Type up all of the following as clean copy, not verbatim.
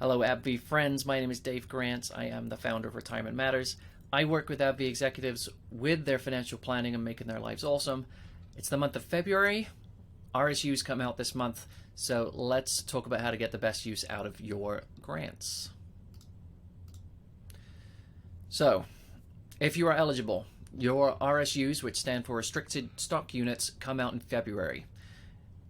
Hello AbbVie friends, my name is Dave Grant. I am the founder of Retirement Matters. I work with AbbVie executives with their financial planning and making their lives awesome. It's the month of February. RSUs come out this month, so let's talk about how to get the best use out of your grants. So, if you are eligible, your RSUs, which stand for Restricted Stock Units, come out in February.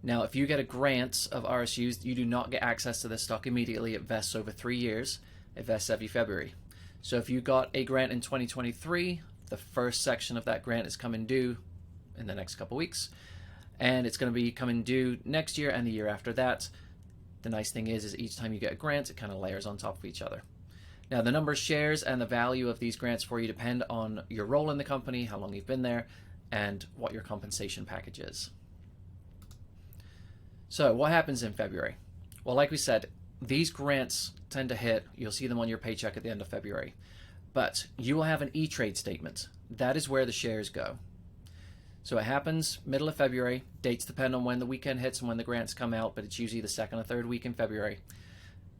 Now, if you get a grant of RSUs, you do not get access to this stock immediately. It vests over 3 years. It vests every February. So if you got a grant in 2023, the first section of that grant is coming due in the next couple weeks. And it's going to be coming due next year and the year after that. The nice thing is each time you get a grant, it kind of layers on top of each other. Now, the number of shares and the value of these grants for you depend on your role in the company, how long you've been there, and what your compensation package is. So what happens in February? Well, like we said, these grants tend to hit. You'll see them on your paycheck at the end of February. But you will have an E-Trade statement. That is where the shares go. So it happens middle of February. Dates depend on when the weekend hits and when the grants come out, but it's usually the second or third week in February.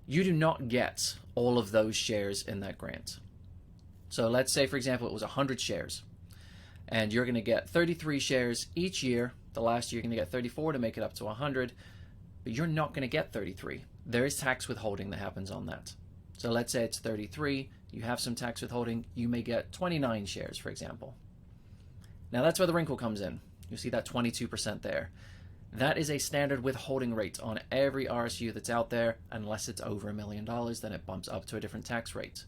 You do not get all of those shares in that grant. So let's say, for example, it was 100 shares. And you're going to get 33 shares each year. The last year you're going to get 34 to make it up to 100, but you're not going to get 33. There is tax withholding that happens on that. So let's say it's 33, you have some tax withholding, you may get 29 shares, for example. Now that's where the wrinkle comes in. You see that 22% there. That is a standard withholding rate on every RSU that's out there. Unless it's over $1 million, then it bumps up to a different tax rate.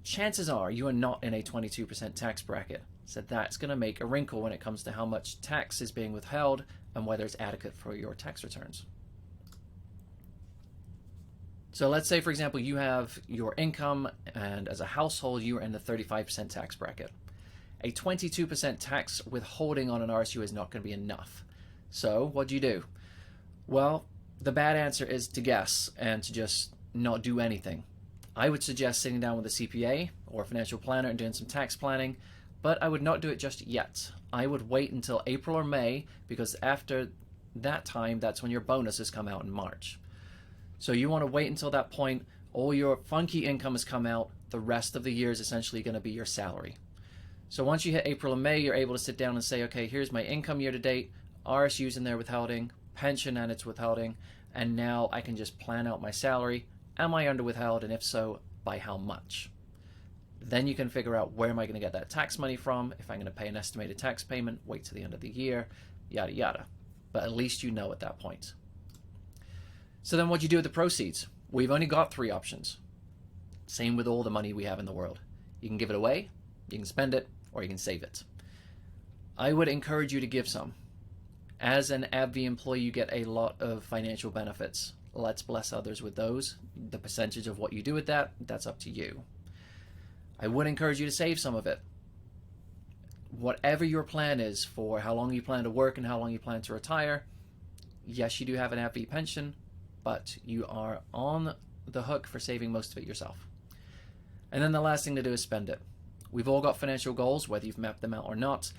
Chances are you are not in a 22% tax bracket. So that's going to make a wrinkle when it comes to how much tax is being withheld and whether it's adequate for your tax returns. So let's say, for example, you have your income and as a household, you are in the 35% tax bracket. A 22% tax withholding on an RSU is not going to be enough. So what do? Well, the bad answer is to guess and to just not do anything. I would suggest sitting down with a CPA or a financial planner and doing some tax planning, but I would not do it just yet. I would wait until April or May, because after that time, that's when your bonuses come out in March. So you want to wait until that point. All your funky income has come out. The rest of the year is essentially going to be your salary. So once you hit April and May, you're able to sit down and say, okay, here's my income year to date, RSUs in there withholding, pension and its withholding, and now I can just plan out my salary. Am I under withheld, and if so, by how much? Then you can figure out where am I going to get that tax money from, if I'm going to pay an estimated tax payment, wait till the end of the year, yada yada. But at least you know at that point. So then what do you do with the proceeds? We've only got 3 options. Same with all the money we have in the world. You can give it away, you can spend it, or you can save it. I would encourage you to give some. As an AbbVie employee, you get a lot of financial benefits. Let's bless others with those. The percentage of what you do with that, that's up to you. I would encourage you to save some of it. Whatever your plan is for how long you plan to work and how long you plan to retire, yes, you do have an AbbVie pension, but you are on the hook for saving most of it yourself. And then the last thing to do is spend it. We've all got financial goals, whether you've mapped them out or not.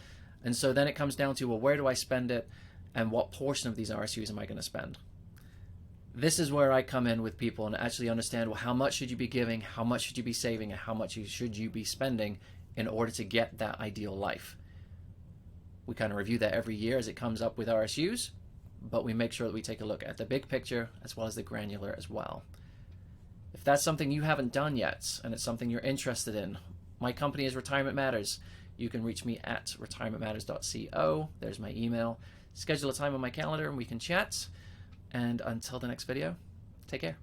And so then it comes down to, well, where do I spend it and what portion of these RSUs am I going to spend? This is where I come in with people and actually understand, well, how much should you be giving, how much should you be saving, and how much should you be spending in order to get that ideal life. We kind of review that every year as it comes up with RSUs, but we make sure that we take a look at the big picture as well as the granular as well. If that's something you haven't done yet and it's something you're interested in, my company is Retirement Matters. You can reach me at retirementmatters.co. There's my email. Schedule a time on my calendar and we can chat. And until the next video, take care.